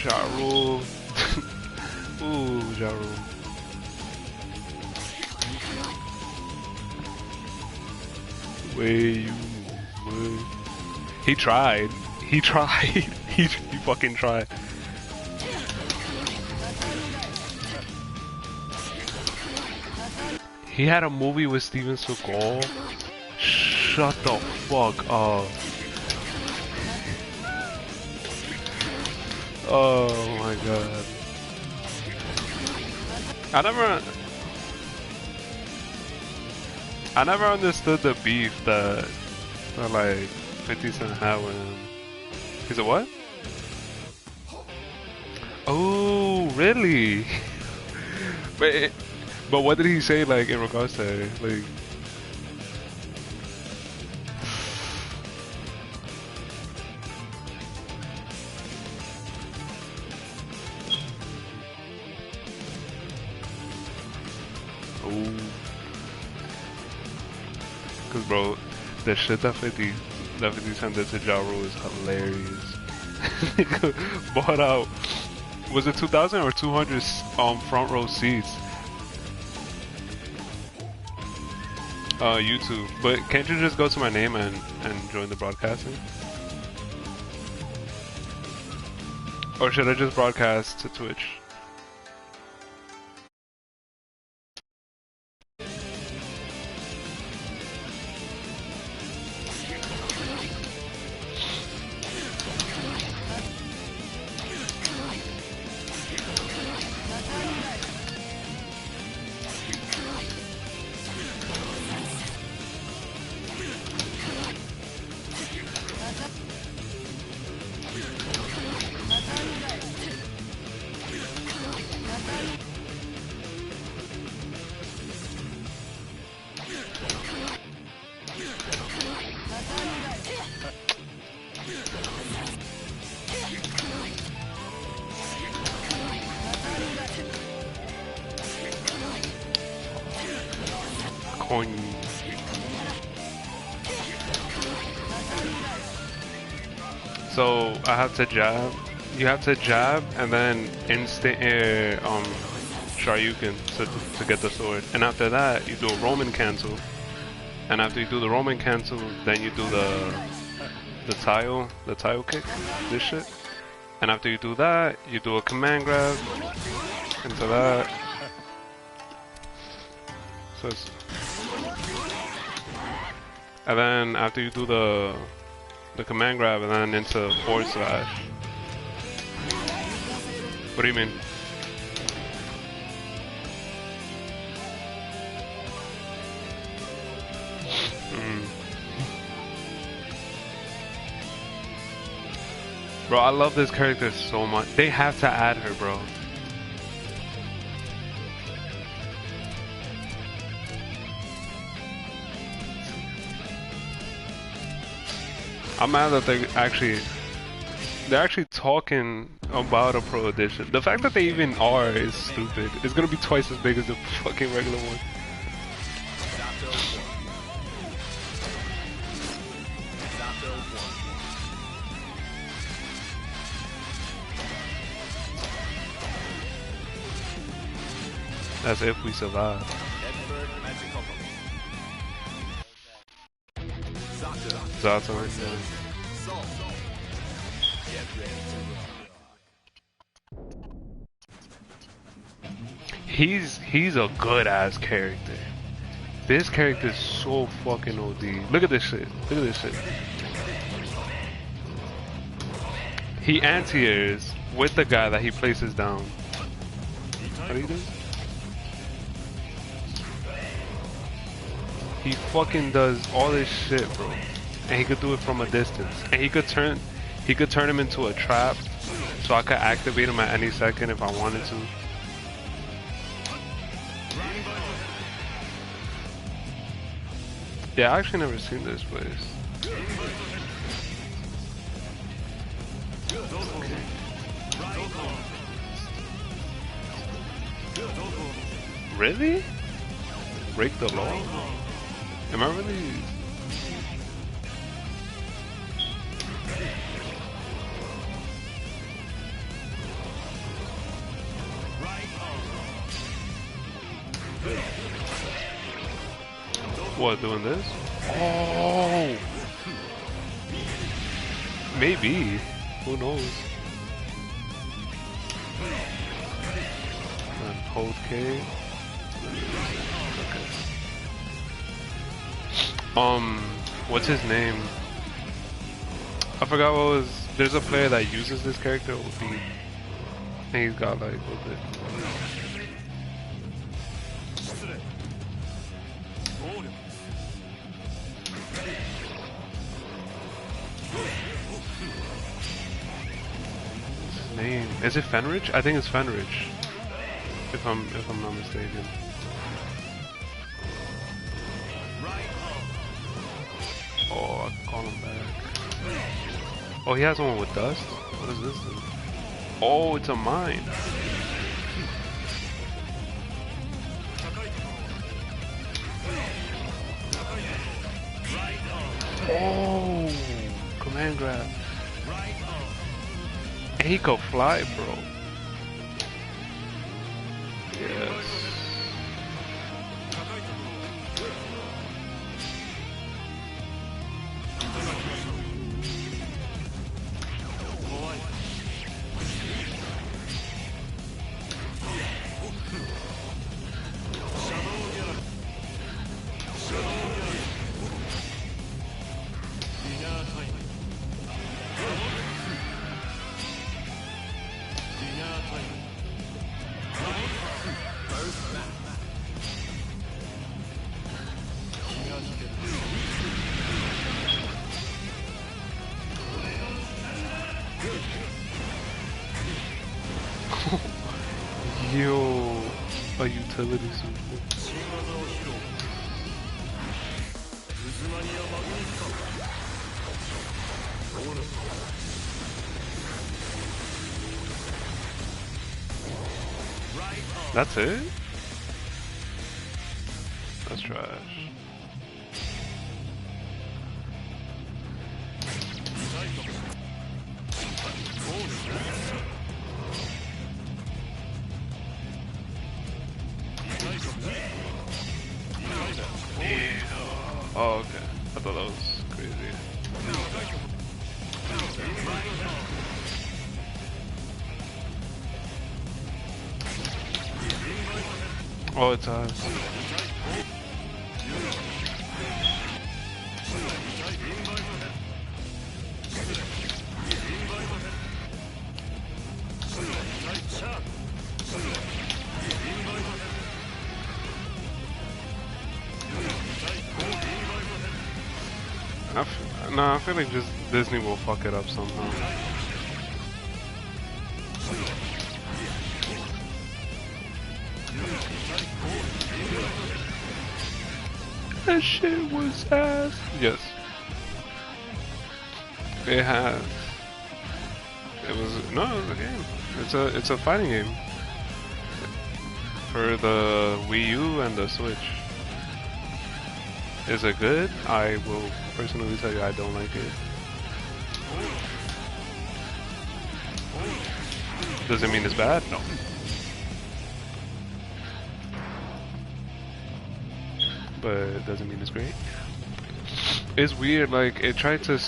Ja Rule. Ooh, Ja Rule. Way. He tried. He tried. he fucking tried. He had a movie with Steven Seagal. Shut the fuck up. Oh my god. I never understood the beef that like 50 Cent had with him. He's a what? Oh, really? But what did he say, like, in regards to it? Like, oh, cause bro, the shit that 50 Cent did to Ja Rule is hilarious. Bought out, was it 2,000 or 200 front row seats? YouTube. But can't you just go to my name and join the broadcasting? Or should I just broadcast to Twitch? Coin. So I have to jab. You have to jab and then instant Shoryuken to get the sword. And after that, you do a Roman cancel. And after you do the Roman cancel, then you do the tile kick, this shit. And after you do that, you do a command grab into that. So it's, and then after you do the command grab and then into forward slash. What do you mean? Bro, I love this character so much. They have to add her, bro. I'm mad that they're actually talking about a pro edition. The fact that they even are is stupid. It's gonna be twice as big as the fucking regular one. That's if we survive. Zato, yeah. He's a good ass character. This character is so fucking OD. Look at this shit. Look at this shit. He anti-airs with the guy that he places down. How do you do? He fucking does all this shit, bro. And he could do it from a distance. And he could turn him into a trap, so I could activate him at any second if I wanted to. Yeah, I actually never seen this place. Really? Break the law? Am I really? What, doing this? Oh! Maybe. Who knows? And hold K. Okay. What's his name? I forgot what was. There's a player that uses this character. I think he's got like a little bit. What's his name? Is it Fenrich? I think it's Fenrich. If I'm not mistaken. Oh, I can call him back. Oh, he has one with dust? What is this thing? Oh, it's a mine. Oh, command grab. And he could fly, bro. Yes. Yo, a utility super. That's it? That's trash. Oh, okay. I thought that was crazy. Oh, it's us. I feel like just Disney will fuck it up somehow. That shit was ass. Yes. It has. It was it was a game. It's a fighting game. For the Wii U and the Switch. Is it good? I will personally tell you I don't like it. Does it mean it's bad? No. But it doesn't mean it's great. It's weird, like it tried to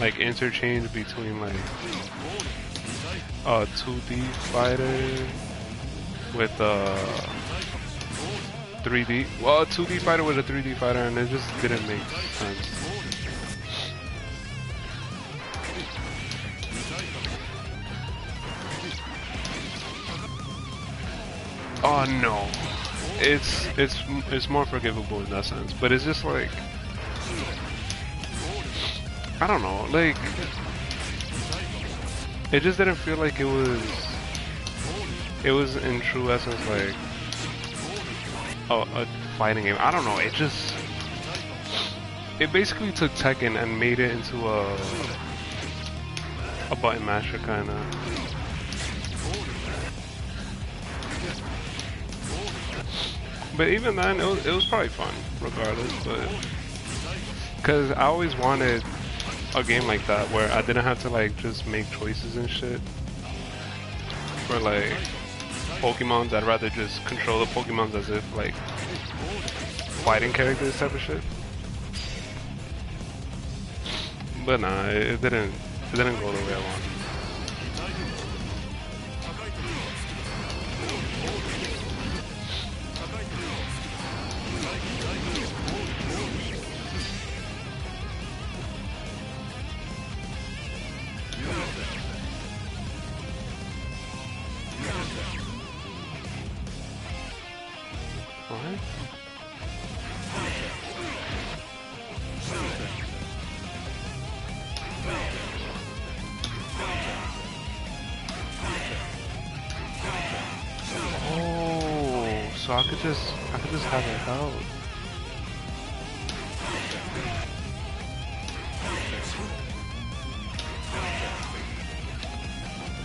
like interchange between like a 2D fighter with 3D. Well, a 2D fighter with a 3D fighter, and it just didn't make sense. Oh no, it's more forgivable in that sense, but it's just like I don't know, like it just didn't feel like it was in true essence like a fighting game. I don't know, it basically took Tekken and made it into a button masher kind of. But even then, it was probably fun, regardless, but because I always wanted a game like that where I didn't have to like just make choices and shit for like Pokemons. I'd rather just control the Pokemons as if like fighting characters type of shit. But nah, it didn't go the way I wanted. What? Oh, so I could just have it out.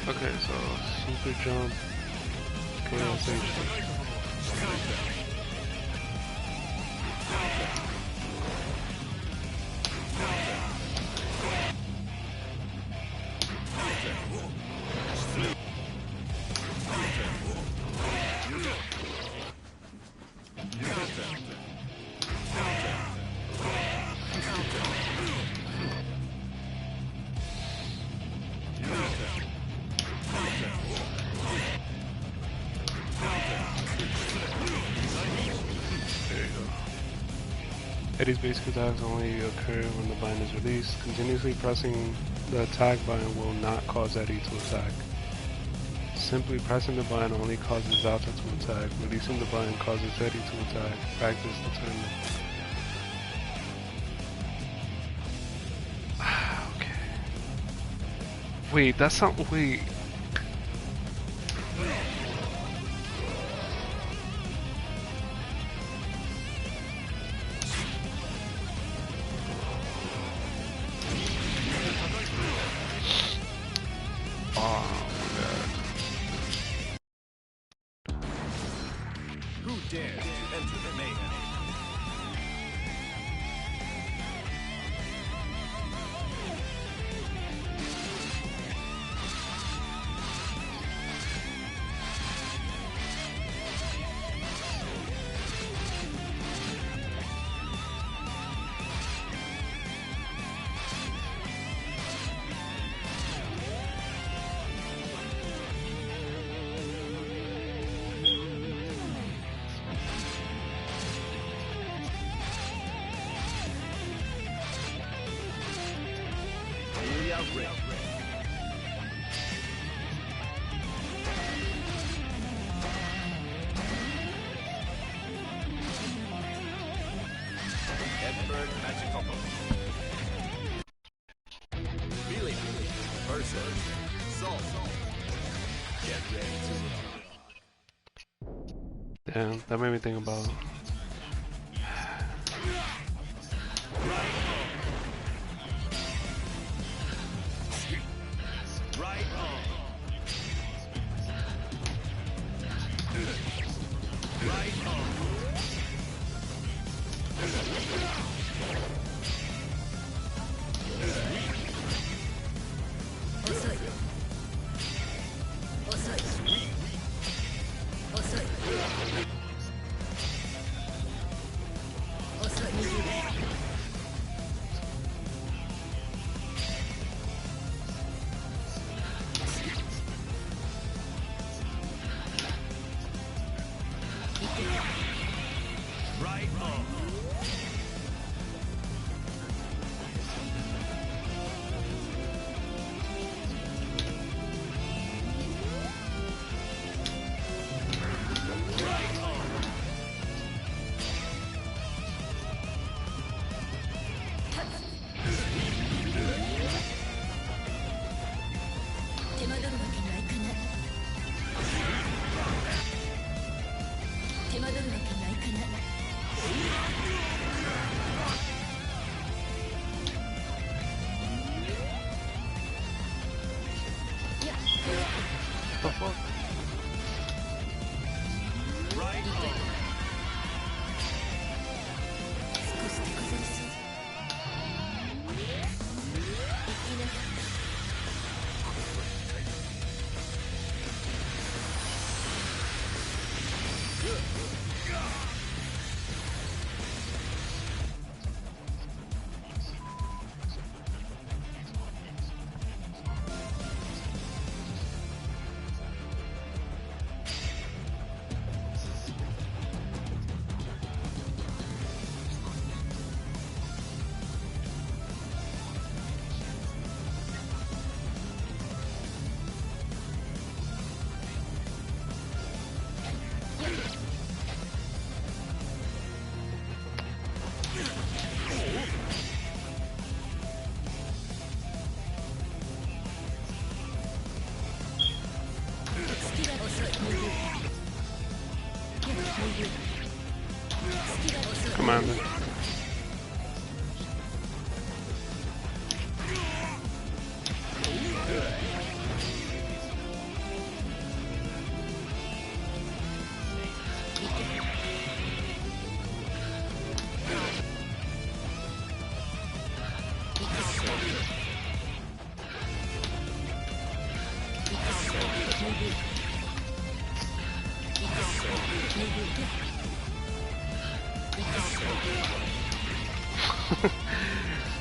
Okay, so super jump, KSH. Eddie's basic attacks only occur when the bind is released. Continuously pressing the attack button will not cause Eddie to attack. Simply pressing the button only causes Zalta to attack. Releasing the button causes Eddie to attack. Practice determined. Okay. Wait, that's not. Wait. Damn, that made me think about Commander.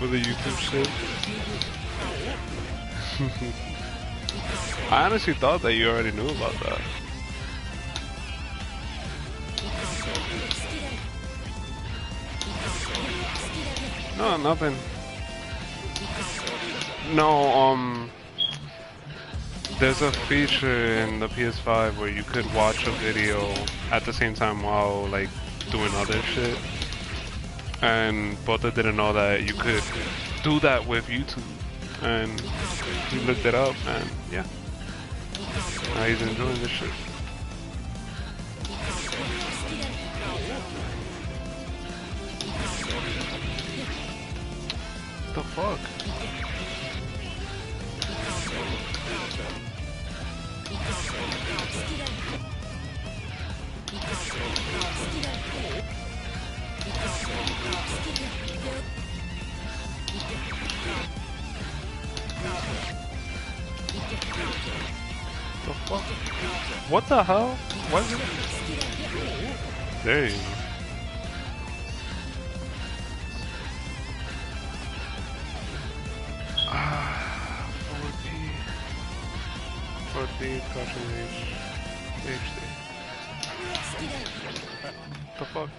With the YouTube shit. I honestly thought that you already knew about that. No, nothing. No, there's a feature in the PS5 where you could watch a video at the same time while like doing other shit. And Bota didn't know that you could do that with YouTube, and he looked it up, and yeah, now he's enjoying this shit. What the fuck? The fuck? What the hell? What is it? There you go. Ah, 4D, caution HD. The fuck?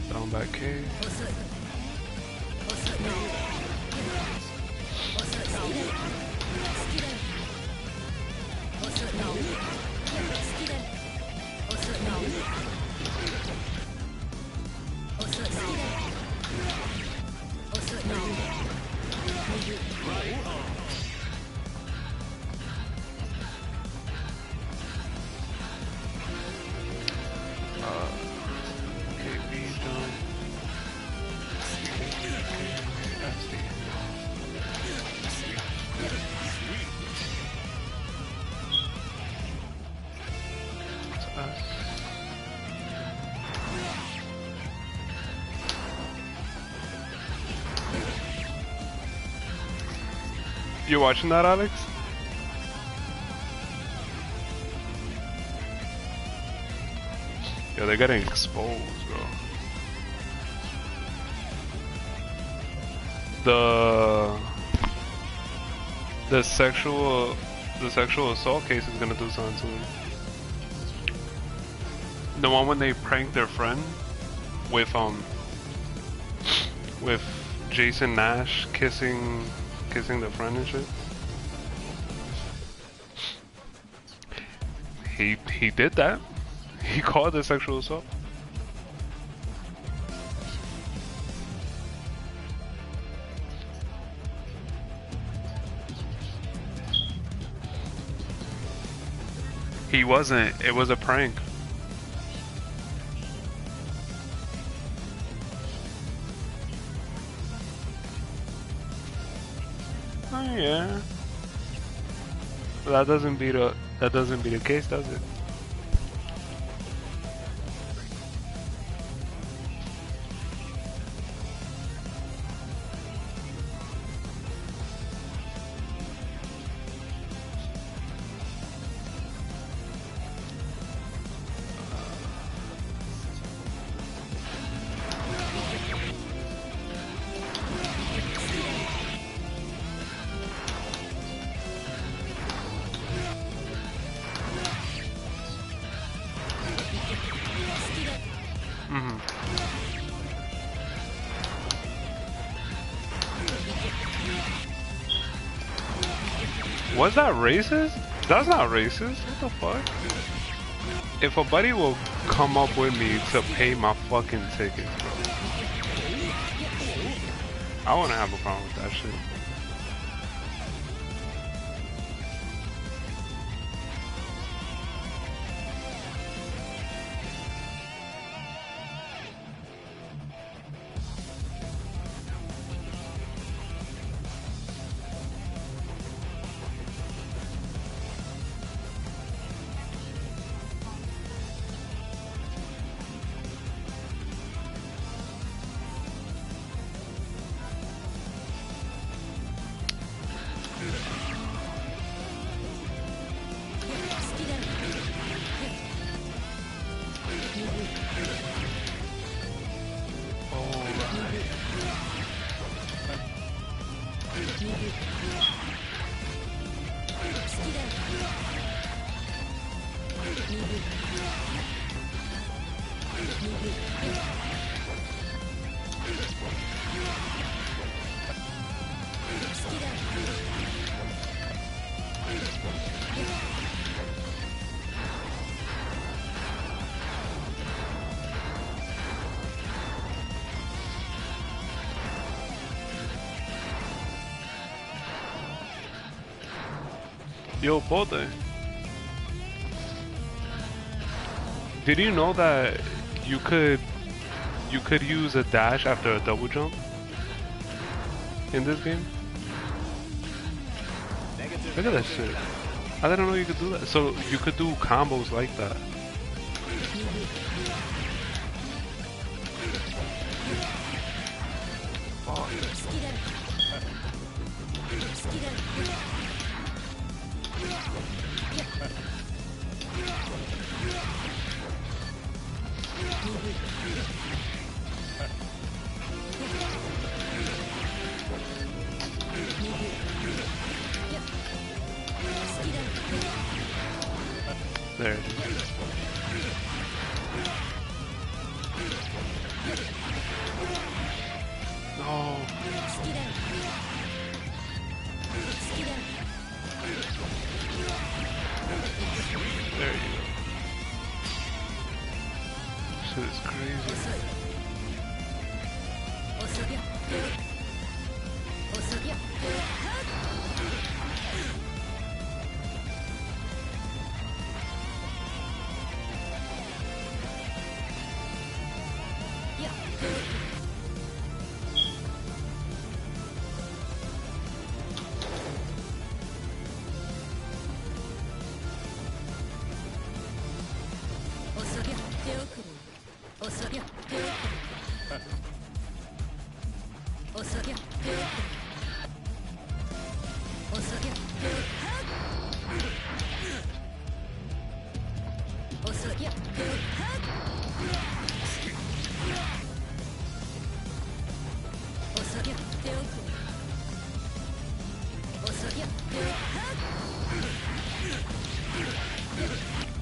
Down back K. You watching that, Alex? Yeah, they're getting exposed, bro. The sexual assault case is gonna do something to him. The one when they pranked their friend with Jason Nash kissing their friend and shit. He did that. He called it sexual assault. He wasn't. It was a prank. Oh yeah. But that doesn't beat the case, does it? Was that racist? That's not racist. What the fuck? If a buddy will come up with me to pay my fucking tickets, bro. I wouldn't have a problem with that shit. Yo, Bode. Did you know that you could use a dash after a double jump in this game? Look at that shit. I didn't know you could do that. So you could do combos like that. There it is. No. There you go. Shit is crazy.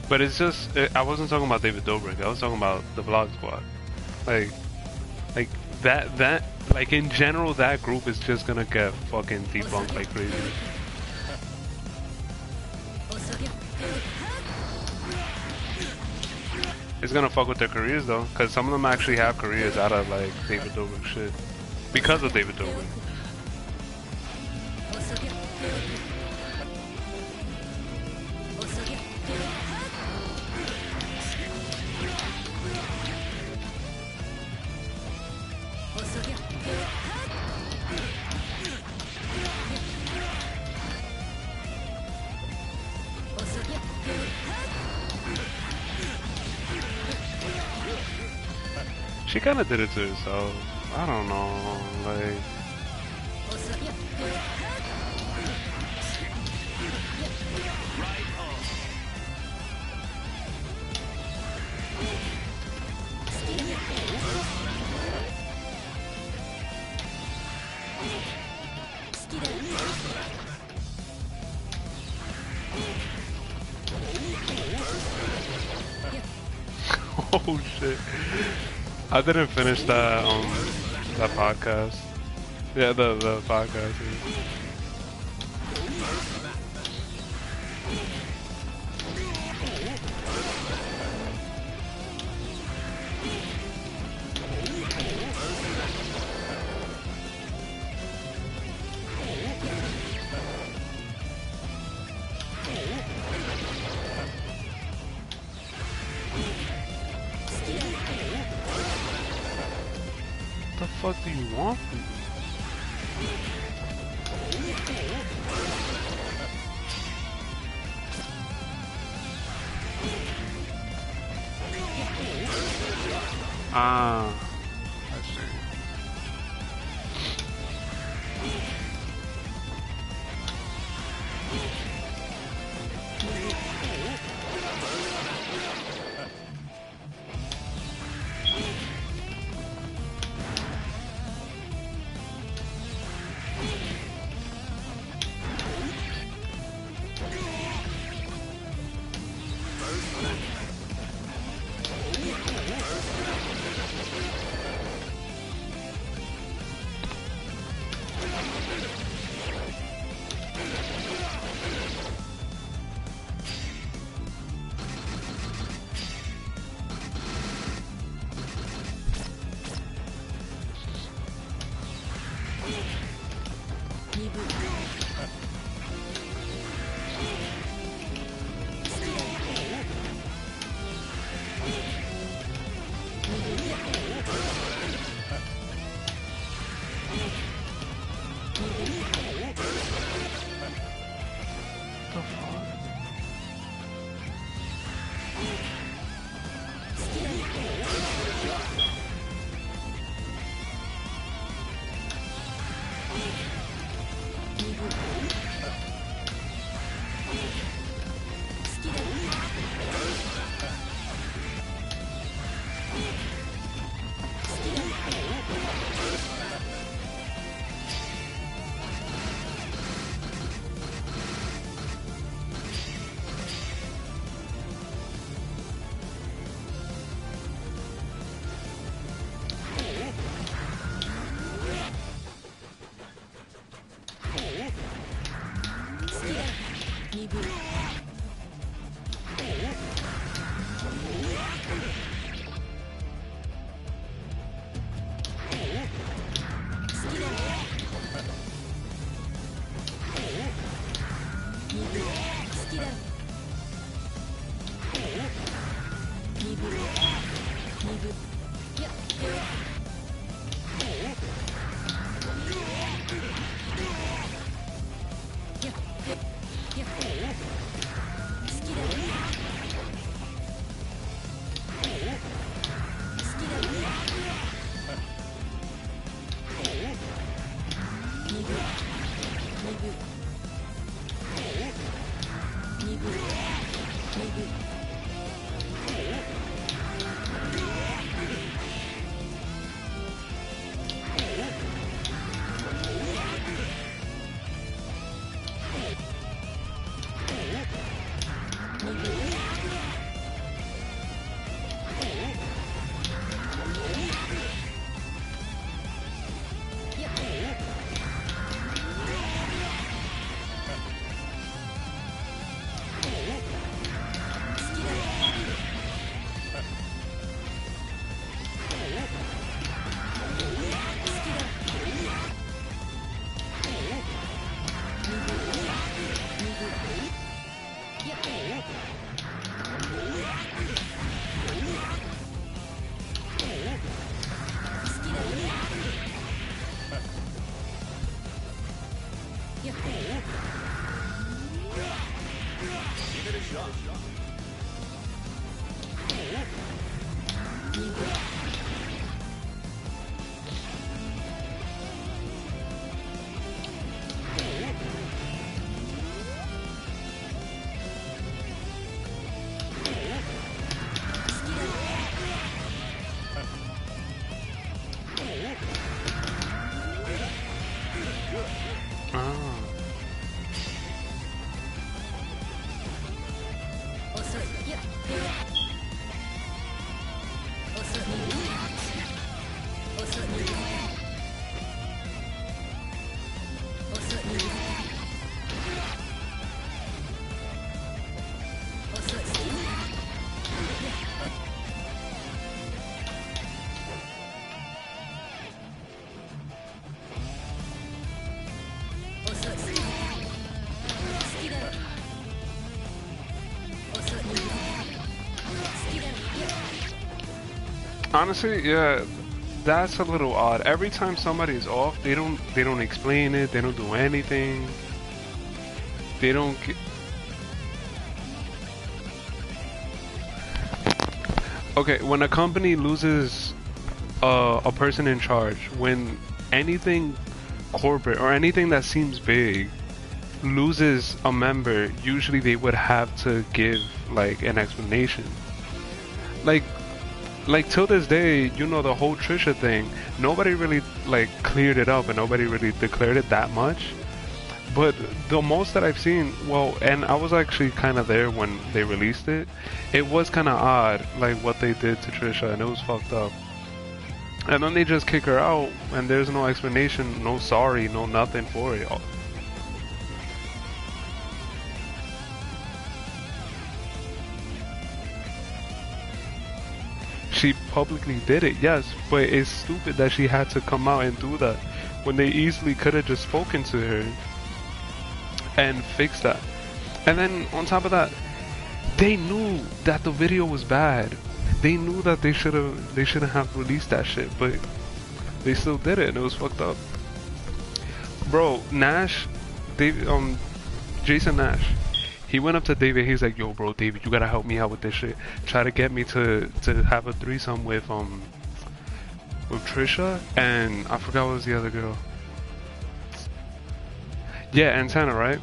But it's just, I wasn't talking about David Dobrik, I was talking about the Vlog Squad. Like that, like in general, that group is just gonna get fucking debunked like crazy. It's gonna fuck with their careers though, cause some of them actually have careers out of like David Dobrik shit. Because of David Dobrik. She kind of did it to herself. I don't know, like. Oh shit. I didn't finish that that podcast. Yeah, the podcast. Yeah. fuck do you want from me? Ah, I see. Honestly, yeah, that's a little odd. Every time somebody's off, they don't explain it. They don't do anything. They don't. Okay, when a company loses a person in charge, when anything corporate or anything that seems big loses a member, usually they would have to give like an explanation. Like till this day, you know, the whole Trisha thing, nobody really like cleared it up and nobody really declared it that much. But the most that I've seen, well, and I was actually kind of there when they released it, it was kind of odd, like what they did to Trisha, and it was fucked up. And then they just kick her out, and there's no explanation, no sorry, no nothing for it. She publicly did it, yes, but it's stupid that she had to come out and do that when they easily could have just spoken to her and fixed that. And then on top of that, they knew that the video was bad. They knew that they shouldn't have released that shit, but they still did it and it was fucked up. Bro, Nash, Jason Nash, he went up to David. He's like, "Yo, bro, David, you gotta help me out with this shit. Try to get me to have a threesome with Trisha and I forgot what was the other girl. Yeah, Antenna, right?"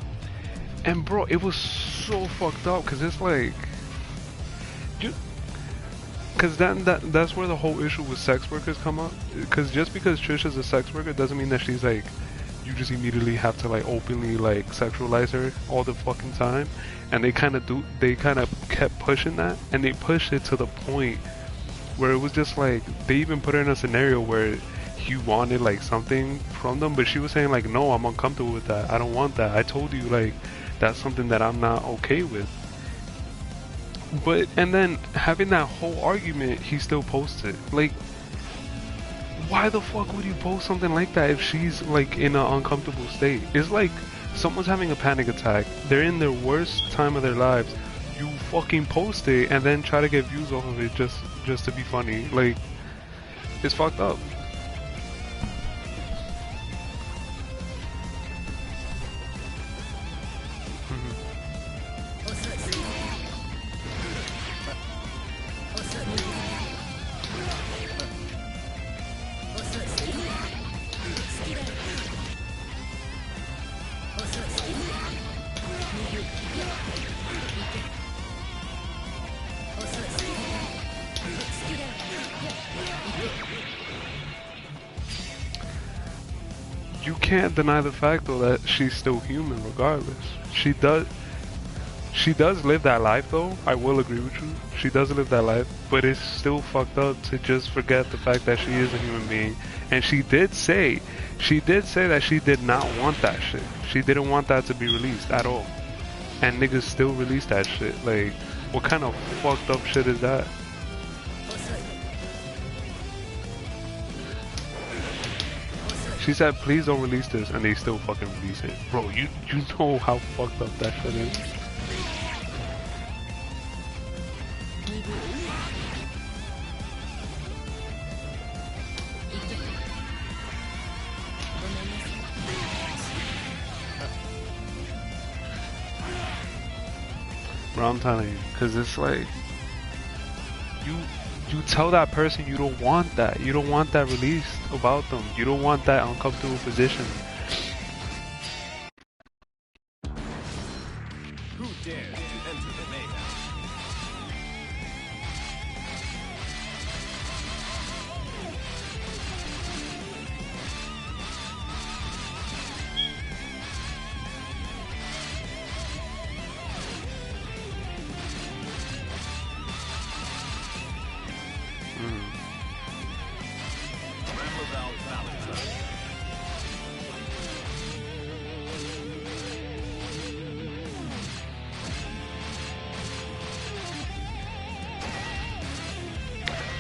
And bro, it was so fucked up because it's like, because that's where the whole issue with sex workers come up. Because just because Trisha's a sex worker doesn't mean that she's like, you just immediately have to like openly like sexualize her all the fucking time. And they kind of kept pushing that, and they pushed it to the point where it was just like, they even put her in a scenario where he wanted like something from them, but she was saying like, no, I'm uncomfortable with that, I don't want that, I told you like that's something that I'm not okay with. But and then having that whole argument, he still posts it. Like, why the fuck would you post something like that if she's like in an uncomfortable state? It's like someone's having a panic attack, they're in their worst time of their lives, you fucking post it and then try to get views off of it just to be funny. Like, it's fucked up. You can't deny the fact though that she's still human regardless. She does live that life though, I will agree with you. She does live that life, but it's still fucked up to just forget the fact that she is a human being. And she did say that she did not want that shit. She didn't want that to be released at all. And niggas still release that shit. Like, what kind of fucked up shit is that? She said, please don't release this, and they still fucking release it. Bro, you know how fucked up that shit is? Bro, I'm telling you, because it's like, you tell that person you don't want that. You don't want that released about them. You don't want that uncomfortable position. Who dares to enter the mayhem?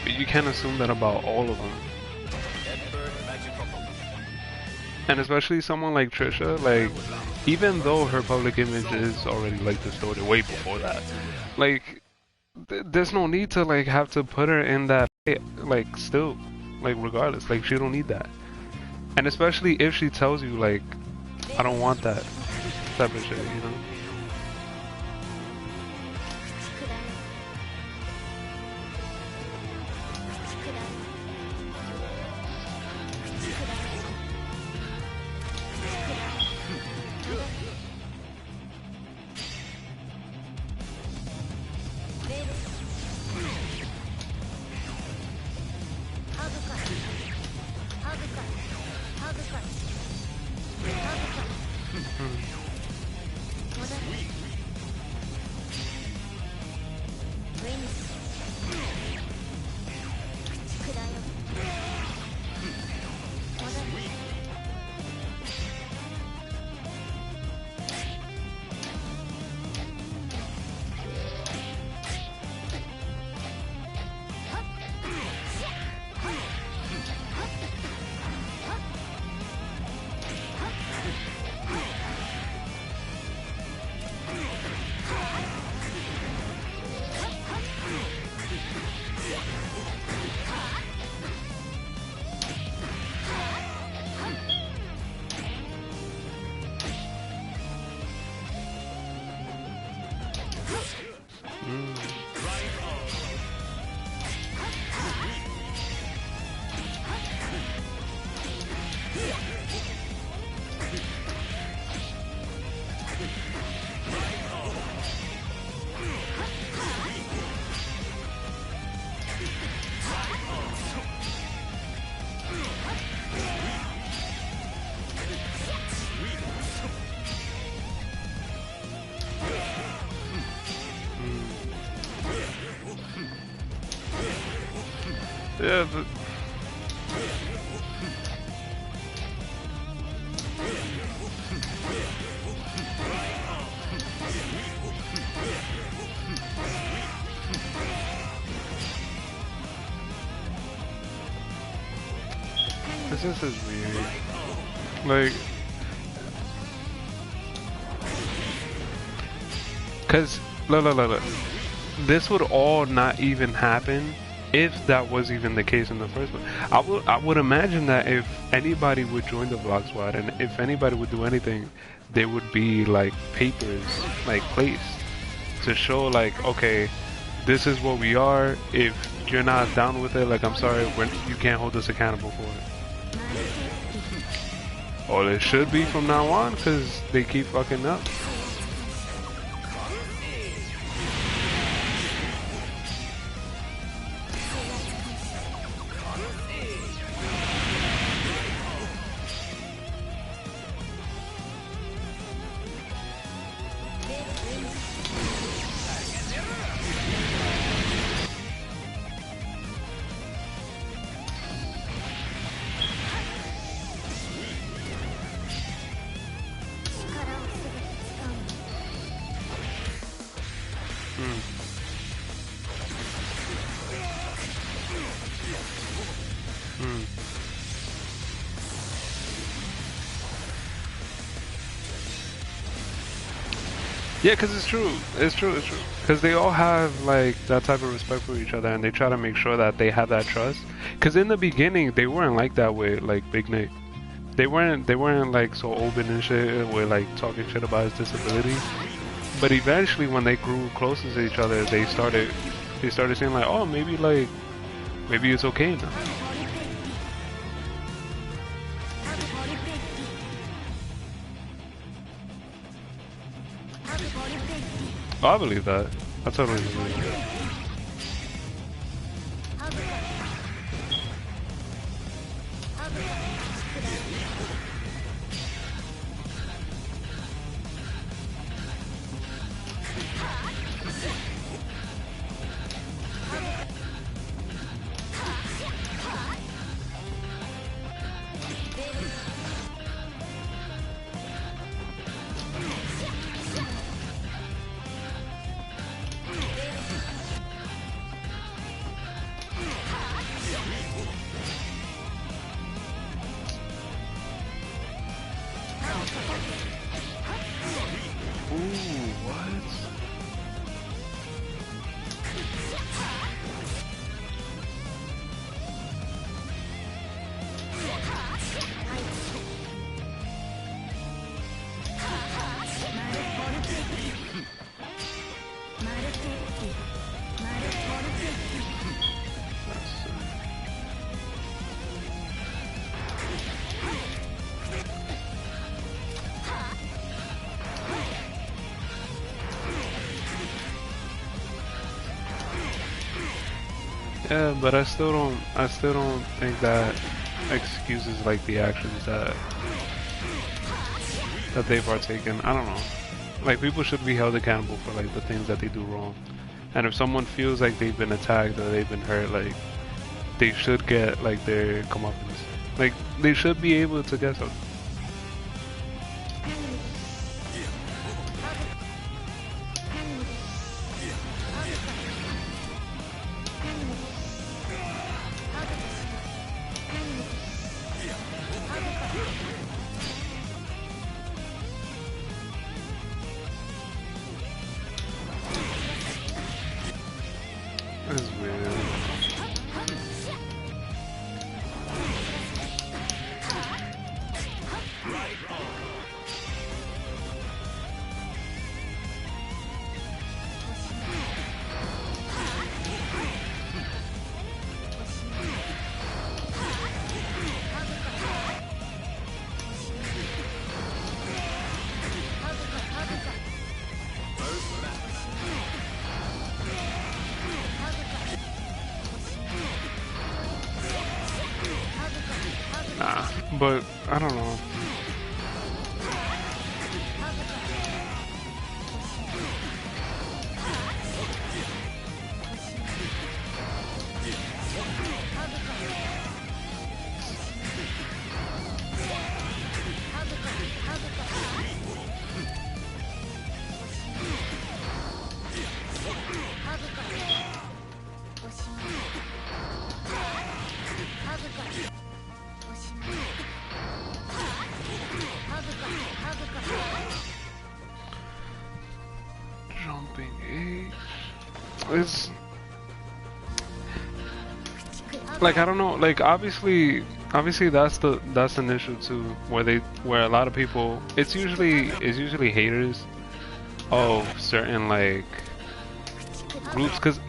You can't assume that about all of them. And especially someone like Trisha, like, even though her public image is already like distorted way before that, like, there's no need to like have to put her in that, like, still, like regardless. Like she don't need that. And especially if she tells you like, I don't want that type of shit, you know? Yeah, but this is weird. Like, cause look. This would all not even happen if that was even the case in the first place. I would imagine that if anybody would join the Vlog Squad and if anybody would do anything, there would be like papers like placed to show like, okay, this is what we are. If you're not down with it, like, I'm sorry, you can't hold us accountable for it. Or it should be from now on, because they keep fucking up. Yeah, because it's true. It's true. Because they all have like that type of respect for each other, and they try to make sure that they have that trust. Because in the beginning, they weren't like that with like Big Nate. They weren't like so open and shit with like talking shit about his disability. But eventually, when they grew closer to each other, they started saying like, oh, maybe it's okay now. Oh, I believe that. I totally believe that. Yeah, but I still don't think that excuses like the actions that they partake in. I don't know. Like people should be held accountable for like the things that they do wrong. And if someone feels like they've been attacked or they've been hurt, like they should get like their comeuppance. Like they should be able to get something. This is weird. Nah, but I don't know. Jumping age. It's like I don't know. Like obviously that's an issue too, where a lot of people. It's usually haters of certain like groups, because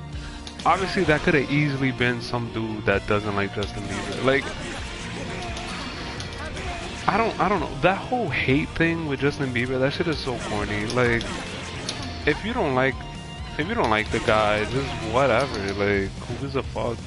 obviously that could have easily been some dude that doesn't like Justin Bieber. Like I don't know. That whole hate thing with Justin Bieber, that shit is so corny. Like if you don't like the guy, just whatever. Like who gives a fuck?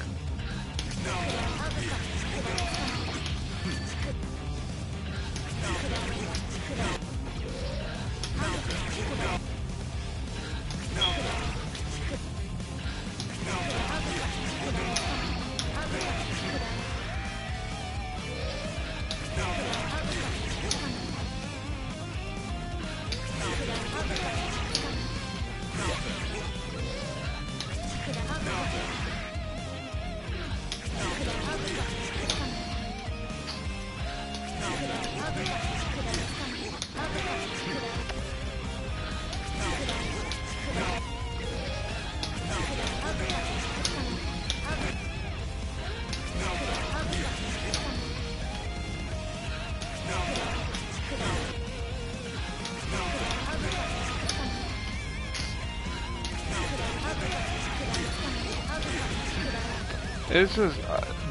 It's just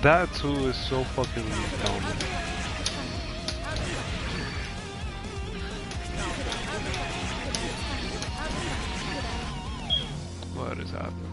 that too is so fucking dumb. What is happening?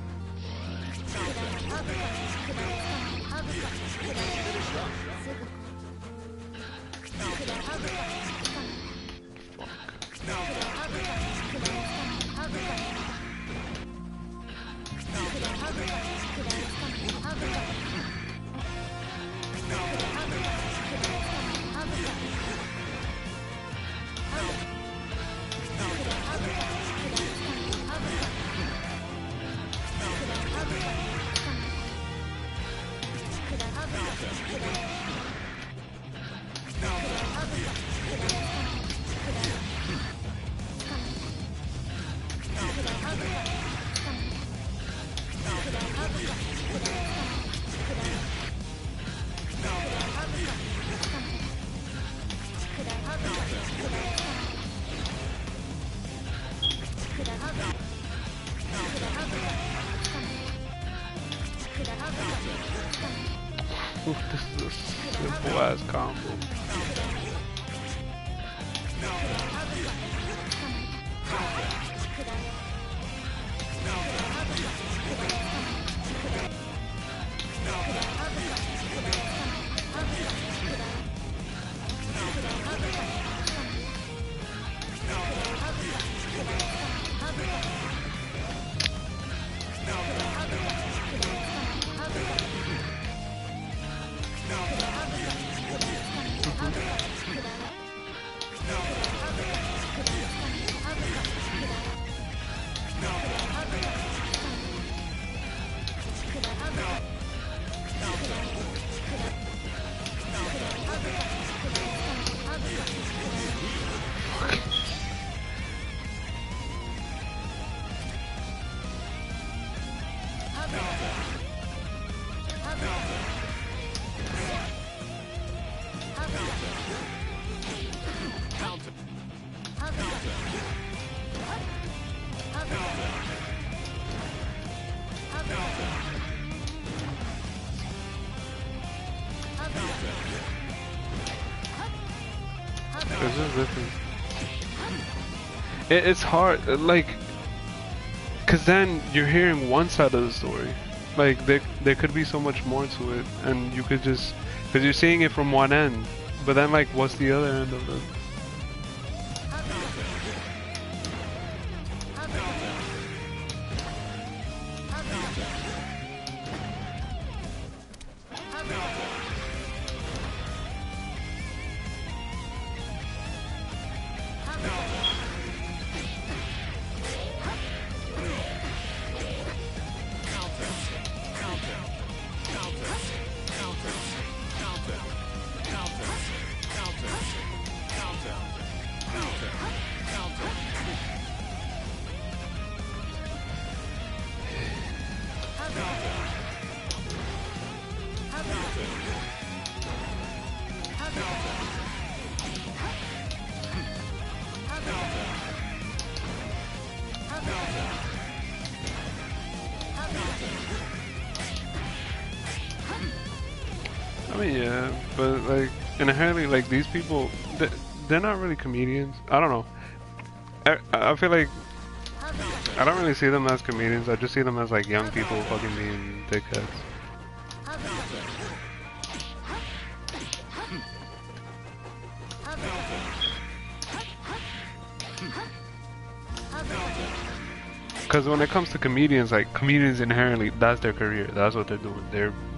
Oof, this is a simple ass combo. This is different. It's hard, like, cause then you're hearing one side of the story. Like there could be so much more to it, and you could just, cause you're seeing it from one end, but then like, what's the other end of it? I mean, yeah, but like inherently, like these people, they're not really comedians. I don't know. I feel like I don't really see them as comedians. I just see them as like young people fucking being dickheads. Because when it comes to comedians, like comedians inherently, that's their career. That's what they're doing.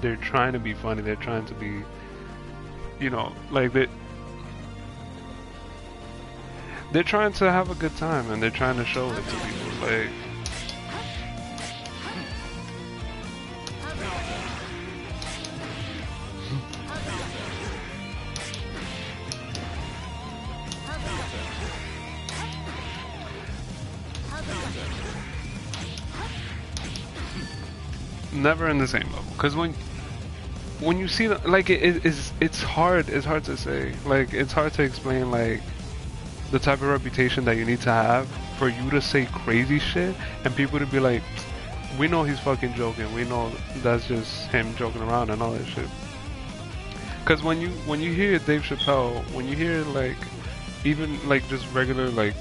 They're trying to be funny. They're trying to be, you know, like they're trying to have a good time, and they're trying to show it to people. Like, never in the same level. Because when you see them, like it's hard to say. Like it's hard to explain like the type of reputation that you need to have for you to say crazy shit and people to be like, we know he's fucking joking. We know that's just him joking around and all that shit. Because when you hear Dave Chappelle, when you hear like even like just regular like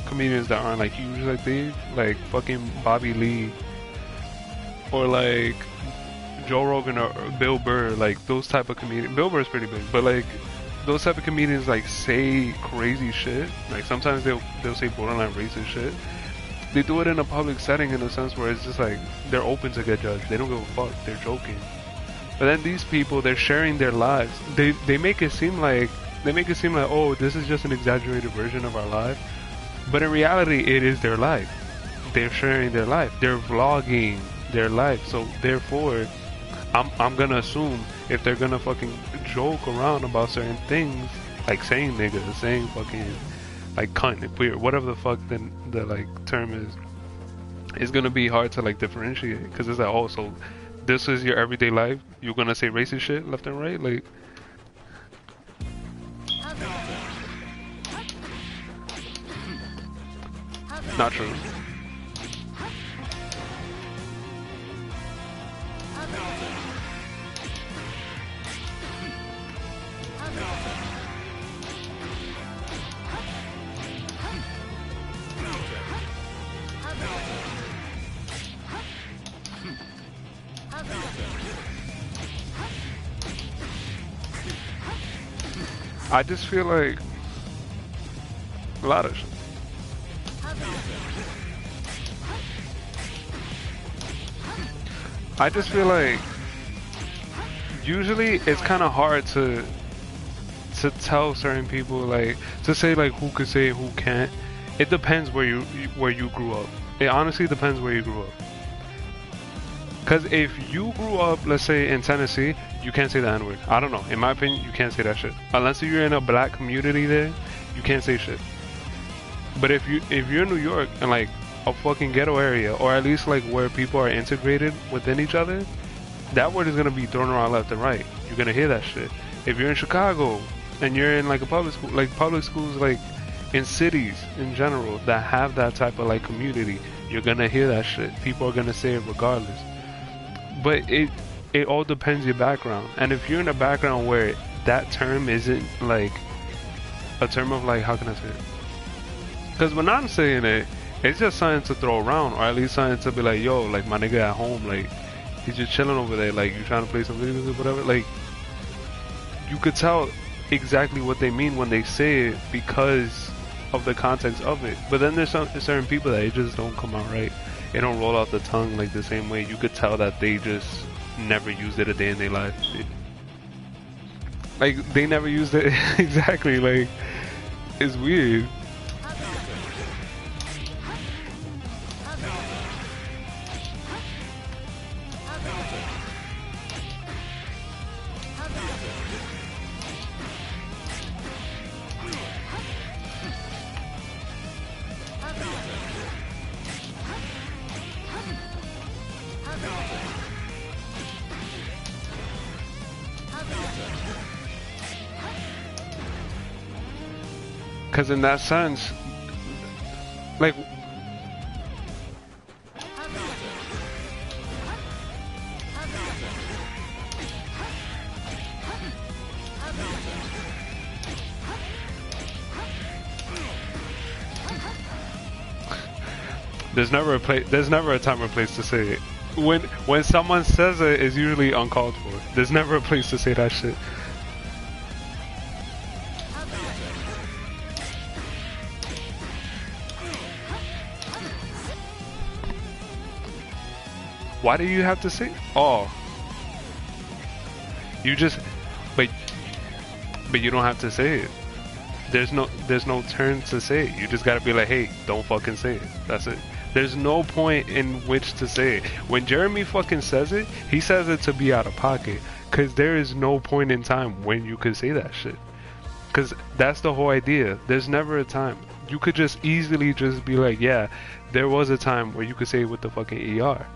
comedians that aren't like huge like Dave, like fucking Bobby Lee or like Joe Rogan or Bill Burr, like those type of comedians. Bill Burr's pretty big, but like those type of comedians like say crazy shit. Like sometimes they'll say borderline racist shit. They do it in a public setting in a sense where it's just like they're open to get judged. They don't give a fuck. They're joking. But then these people, they're sharing their lives. They make it seem like oh, this is just an exaggerated version of our life. But in reality, it is their life. They're sharing their life. They're vlogging their life. So therefore, I'm gonna assume if they're gonna fucking joke around about certain things, like saying nigga, saying fucking like cunt, queer, whatever the fuck the like term is, it's gonna be hard to like differentiate because it's like, oh, so this is your everyday life. You're gonna say racist shit left and right, like. Not true. I just feel like a lot of shit. I just feel like usually it's kind of hard to tell certain people, like to say like who could say who can't. It depends where you grew up. It honestly depends where you grew up. Cause if you grew up, let's say in Tennessee, you can't say the N-word. I don't know. In my opinion, you can't say that shit. Unless you're in a black community there, you can't say shit. But if you're in New York and like a fucking ghetto area, or at least like where people are integrated within each other, that word is gonna be thrown around left and right. You're gonna hear that shit. If you're in Chicago and you're in like a public school, like public schools, like in cities in general that have that type of like community, you're gonna hear that shit. People are gonna say it regardless. But it all depends your background. And if you're in a background where that term isn't like a term of like, how can I say it? Because when I'm saying it, it's just something to throw around, or at least something to be like, yo, like my nigga at home, like he's just chilling over there, like you trying to play some video games or whatever. Like you could tell exactly what they mean when they say it because of the context of it. But then there's certain people that it just don't come out right. It don't roll out the tongue like the same way. You could tell that they just never used it a day in their life. Like they never used it exactly. Like it's weird. Because in that sense, like, there's never a time or place to say it. When someone says it, it's usually uncalled for. There's never a place to say that shit. Why do you have to say? Oh, you just, but you don't have to say it. There's no turn to say it. You just gotta be like, hey, don't fucking say it. That's it. There's no point in which to say it. When Jeremy fucking says it, he says it to be out of pocket. Cause there is no point in time when you could say that shit. Cause that's the whole idea. There's never a time. You could just easily just be like, yeah, there was a time where you could say it with the fucking ER.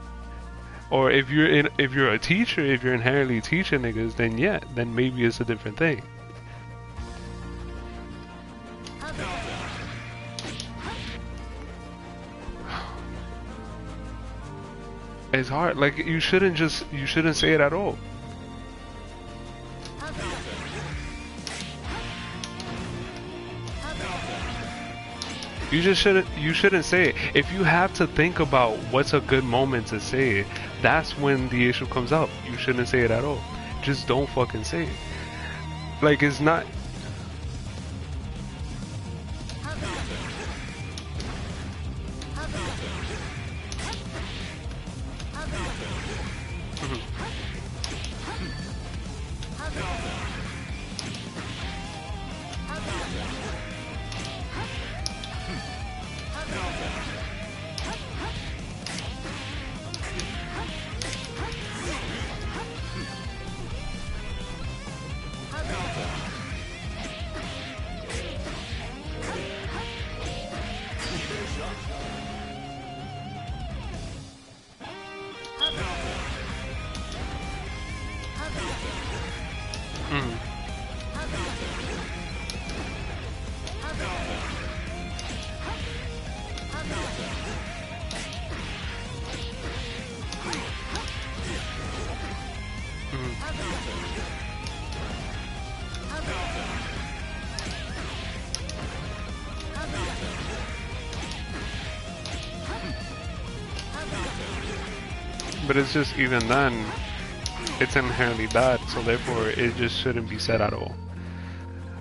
Or if you're a teacher, if you're inherently teaching niggas, then yeah, then maybe it's a different thing. It's hard. Like you shouldn't say it at all. You shouldn't say it. If you have to think about what's a good moment to say it, that's when the issue comes up. You shouldn't say it at all. Just don't fucking say it. Like it's not. But it's just, even then, it's inherently bad, so therefore it just shouldn't be said at all.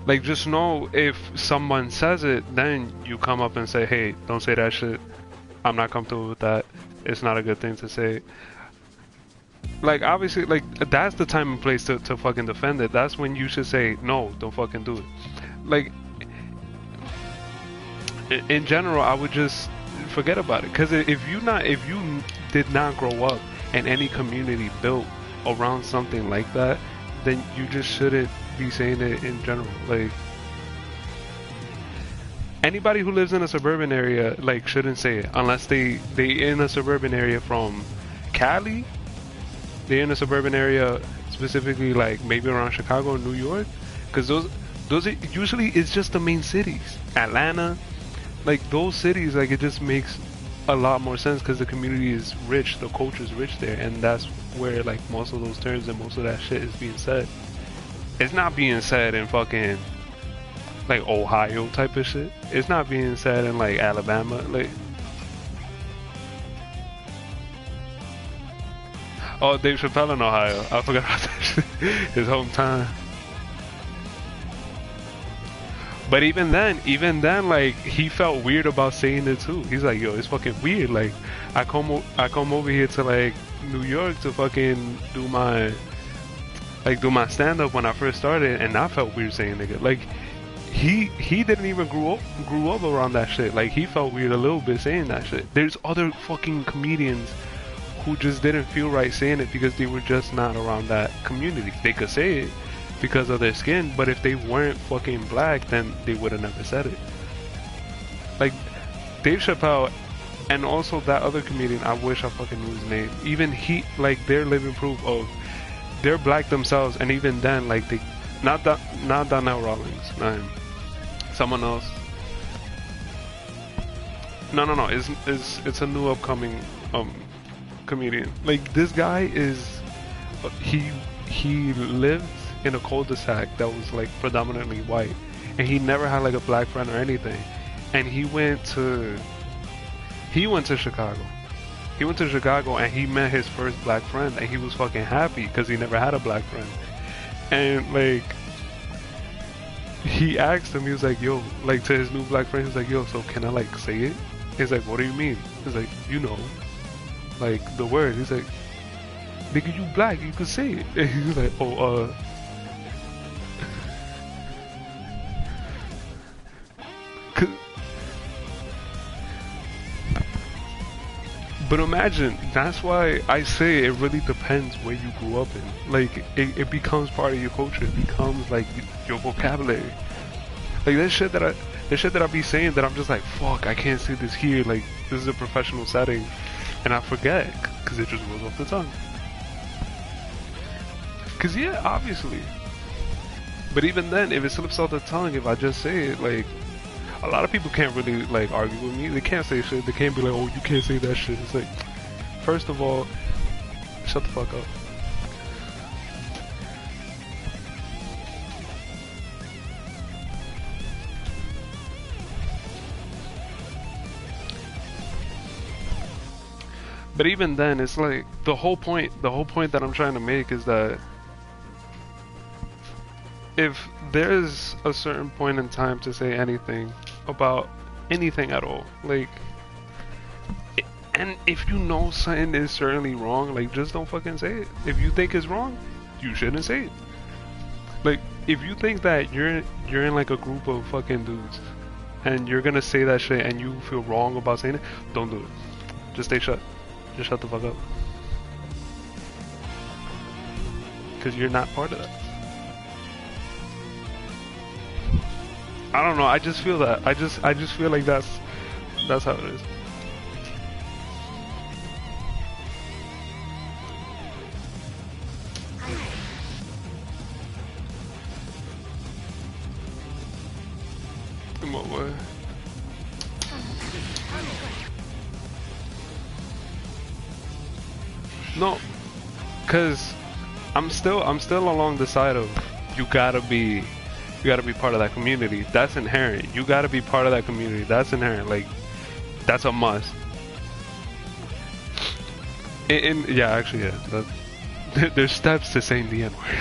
Like, just know if someone says it, then you come up and say, hey, don't say that shit. I'm not comfortable with that. It's not a good thing to say. Like, obviously, like, that's the time and place to fucking defend it. That's when you should say, no, don't fucking do it. Like, in general, I would just forget about it. Because if you did not grow up in any community built around something like that, then you just shouldn't be saying it in general. Like, Anybody who lives in a suburban area like shouldn't say it unless they in a suburban area from Cali. They in a suburban area specifically like maybe around Chicago or New York, because those usually it's just the main cities. Atlanta, like those cities, like it just makes a lot more sense because the community is rich, the culture is rich there, and that's where like most of those terms and most of that shit is being said. It's not being said in fucking like Ohio type of shit. It's not being said in like Alabama. Like, oh, Dave Chappelle in Ohio. I forgot about that shit. His hometown. But even then, like he felt weird about saying it too. He's like, yo, it's fucking weird. Like, I come over here to like New York to fucking do my stand up when I first started, and I felt weird saying nigga. Like, he didn't even grew up around that shit. Like, he felt weird a little bit saying that shit. There's other fucking comedians who just didn't feel right saying it because they were just not around that community. They could say it because of their skin, but if they weren't fucking black, then they would have never said it. Like Dave Chappelle, and also that other comedian, I wish I fucking knew his name. Even he, like, they're living proof of they're black themselves, and even then, like, they not Donnell Rawlings, not him, someone else. No, it's a new upcoming comedian. Like, this guy is he lived in a cul-de-sac that was like predominantly white, and he never had like a black friend or anything, and he went to Chicago. He went to Chicago and he met his first black friend, and he was fucking happy because he never had a black friend. And like, he asked him, he was like, yo, like, to his new black friend, he was like, yo, so can I like say it? He's like, what do you mean? He's like, you know, like the word. He's like, nigga, you black, you could say it. And he was like, oh, but imagine, that's why I say it really depends where you grew up in. Like, it becomes part of your culture. It becomes like your vocabulary. Like, that shit that I be saying that I'm just like, fuck, I can't say this here. Like, this is a professional setting, and I forget because it just rolls off the tongue. Cause yeah, obviously. But even then, if it slips off the tongue, if I just say it, like, a lot of people can't really like argue with me. They can't say shit. They can't be like, oh, you can't say that shit. It's like, first of all, shut the fuck up. But even then, it's like the whole point that I'm trying to make is that if there's a certain point in time to say anything about anything at all, like, and if you know something is certainly wrong, like, just don't fucking say it. If you think it's wrong, you shouldn't say it. Like, if you think that you're in like a group of fucking dudes and you're gonna say that shit and you feel wrong about saying it, don't do it. Just stay shut. Just shut the fuck up. Cause you're not part of that. I don't know, I just feel that. I just feel like that's how it is. In what way? No, cause I'm still along the side of you gotta be part of that community. That's inherent. You gotta be part of that community. That's inherent. Like, that's a must. Yeah, actually, yeah. There's steps to saying the N-word.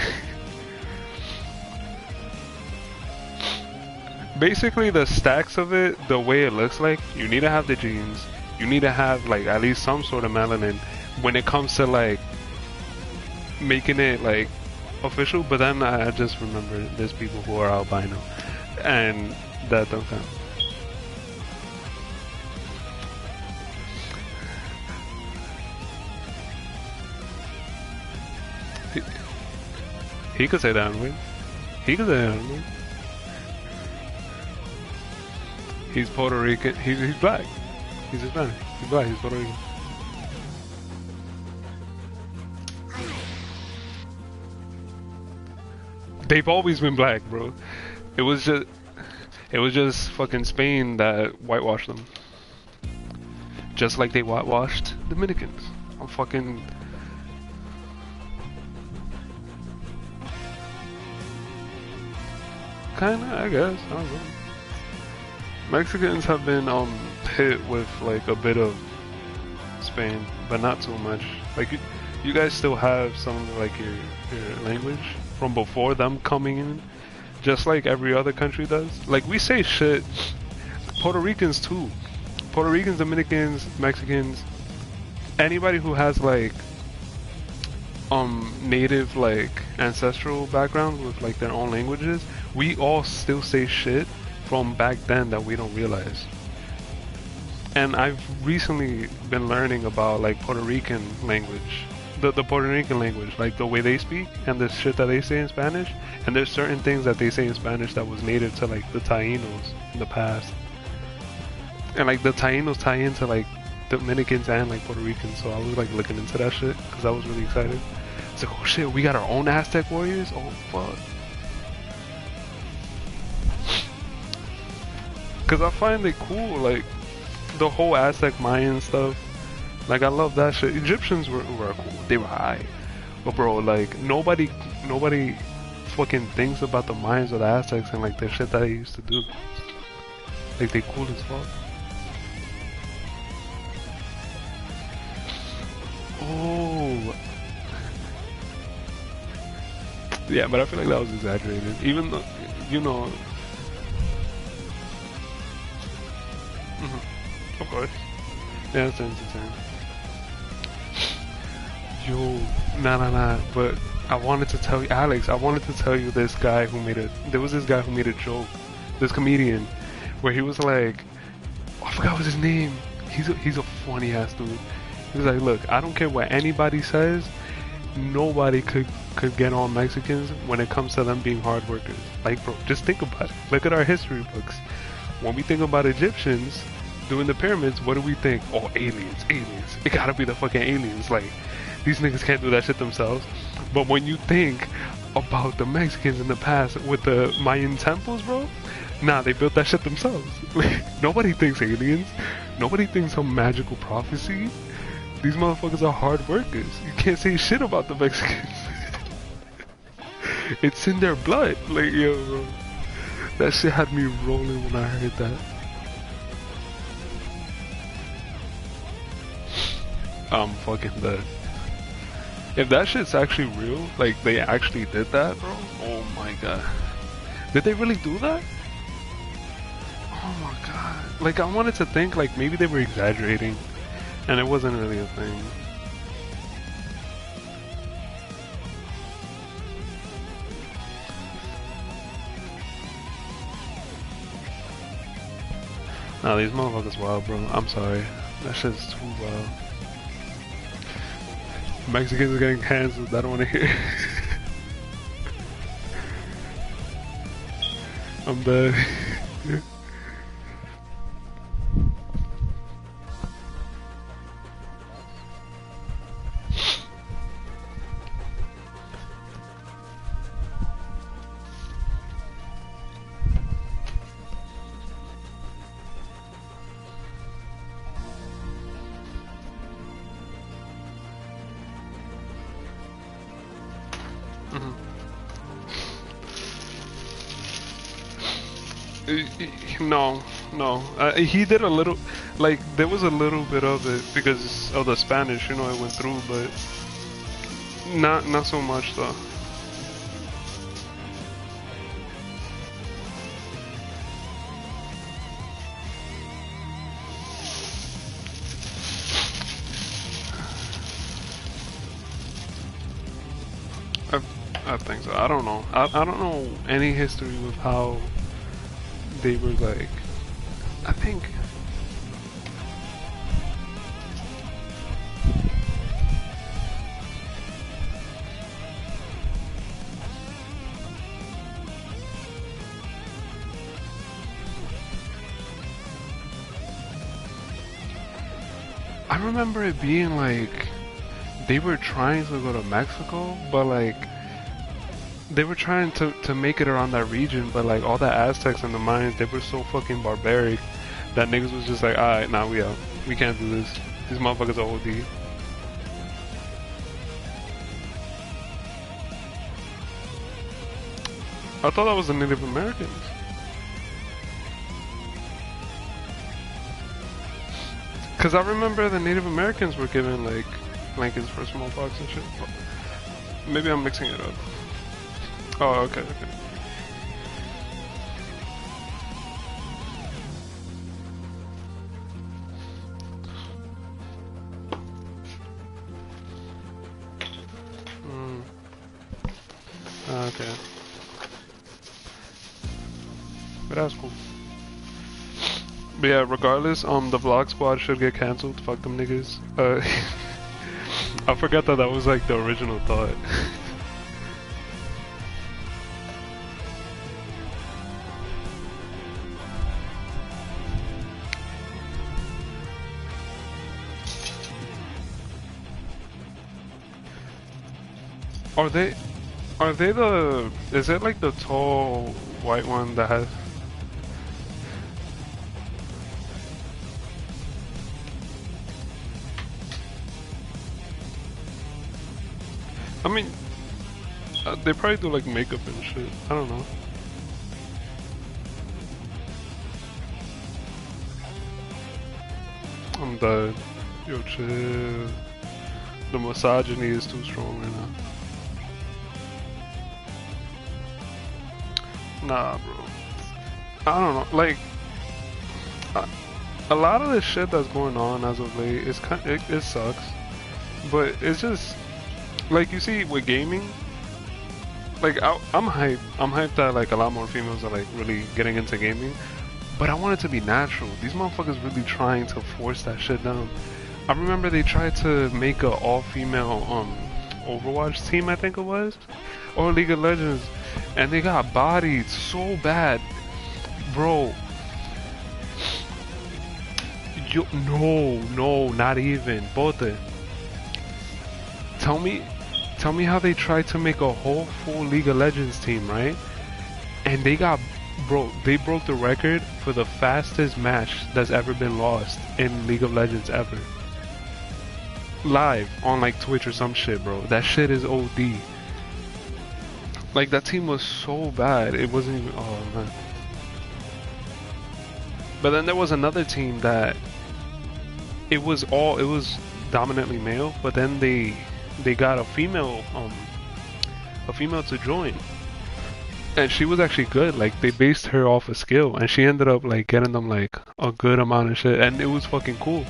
Basically, the stacks of it, the way it looks like, you need to have the genes. You need to have like at least some sort of melanin when it comes to like making it like official. But then I just remember there's people who are albino, and that don't count. He could say that, right? He could say that, right? He's Puerto Rican. He's black. He's Hispanic. He's black. He's Puerto Rican. They've always been black, bro. It was just fucking Spain that whitewashed them. Just like they whitewashed Dominicans. I'm fucking. Kinda, I guess. I don't know. Mexicans have been hit with like a bit of Spain, but not too much. Like you guys still have some of like your language from before them coming in, just like every other country does. Like we say shit. Puerto Ricans too. Puerto Ricans, Dominicans, Mexicans, anybody who has like native like ancestral background with like their own languages, we all still say shit from back then that we don't realize. And I've recently been learning about like Puerto Rican language, the Puerto Rican language, like the way they speak and the shit that they say in Spanish. And there's certain things that they say in Spanish that was native to like the Tainos in the past. And like the Tainos tie into like Dominicans and like Puerto Ricans, so I was like looking into that shit because I was really excited. It's like, oh shit, we got our own Aztec warriors? Oh fuck. Because I find it cool, like the whole Aztec Mayan stuff. Like I love that shit. Egyptians were cool, they were high. But bro, like nobody fucking thinks about the Mayans or the Aztecs and like the shit that they used to do. Like they cool as fuck. Oh. Yeah, but I feel like that was exaggerated. Even though, you know. Of course. Yeah, it's entertaining. Yo, nah. But I wanted to tell you, Alex, I wanted to tell you this guy who made it. There was this guy who made a joke, this comedian, where he was like, oh, I forgot what his name. He's a funny ass dude. He was like, look, I don't care what anybody says. Nobody could get on Mexicans when it comes to them being hard workers. Like, bro, just think about it. Look at our history books. When we think about Egyptians doing the pyramids, what do we think? Oh, aliens. It gotta be the fucking aliens. Like, these niggas can't do that shit themselves. But when you think about the Mexicans in the past with the Mayan temples, bro, nah, they built that shit themselves. Like, nobody thinks aliens. Nobody thinks some magical prophecy. These motherfuckers are hard workers. You can't say shit about the Mexicans. It's in their blood. Like, yo, bro. That shit had me rolling when I heard that. I'm fucking dead. If that shit's actually real, like they actually did that, bro, oh my god. Did they really do that? Oh my god. Like I wanted to think like maybe they were exaggerating and it wasn't really a thing. Nah, these motherfuckers wild, bro. I'm sorry. That shit's too wild. Mexicans are getting cancelled. I don't want to hear. I'm dead. No. He did a little, like there was a little bit of it because of the Spanish, you know, it went through, but not so much though. I think so. I don't know. I don't know any history with how they were like. I think. I remember it being like they were trying to go to Mexico, but like they were trying to make it around that region, but like all the Aztecs and the Mayans, they were so fucking barbaric that niggas was just like, alright, nah, we out. We can't do this. These motherfuckers are OD. I thought that was the Native Americans. Cause I remember the Native Americans were given like blankets for smallpox and shit. Maybe I'm mixing it up. Oh, okay, okay. Okay. But that's cool. But yeah, regardless, the vlog squad should get cancelled. Fuck them niggas. I forgot that was like the original thought. Are they the, is it like the tall white one that has? I mean, they probably do like makeup and shit. I don't know. I'm dead. Yo, chill. The misogyny is too strong right now. Nah, bro. I don't know. Like, a lot of the shit that's going on as of late, it sucks. But it's just, like, you see with gaming, like, I'm hyped. I'm hyped that like a lot more females are like really getting into gaming. But I want it to be natural. These motherfuckers really trying to force that shit down. I remember they tried to make a all-female Overwatch team, I think it was, or League of Legends, and they got bodied so bad, bro. No, not even both. Tell me how they tried to make a whole full League of Legends team, right? And they got, bro, they broke the record for the fastest match that's ever been lost in League of Legends ever. Live on like Twitch or some shit, bro. That shit is OD. Like, that team was so bad, it wasn't even, oh man. But then there was another team that it was dominantly male, but then they got a female to join. And she was actually good. Like, they based her off a skill, and she ended up like getting them like a good amount of shit, and it was fucking cool.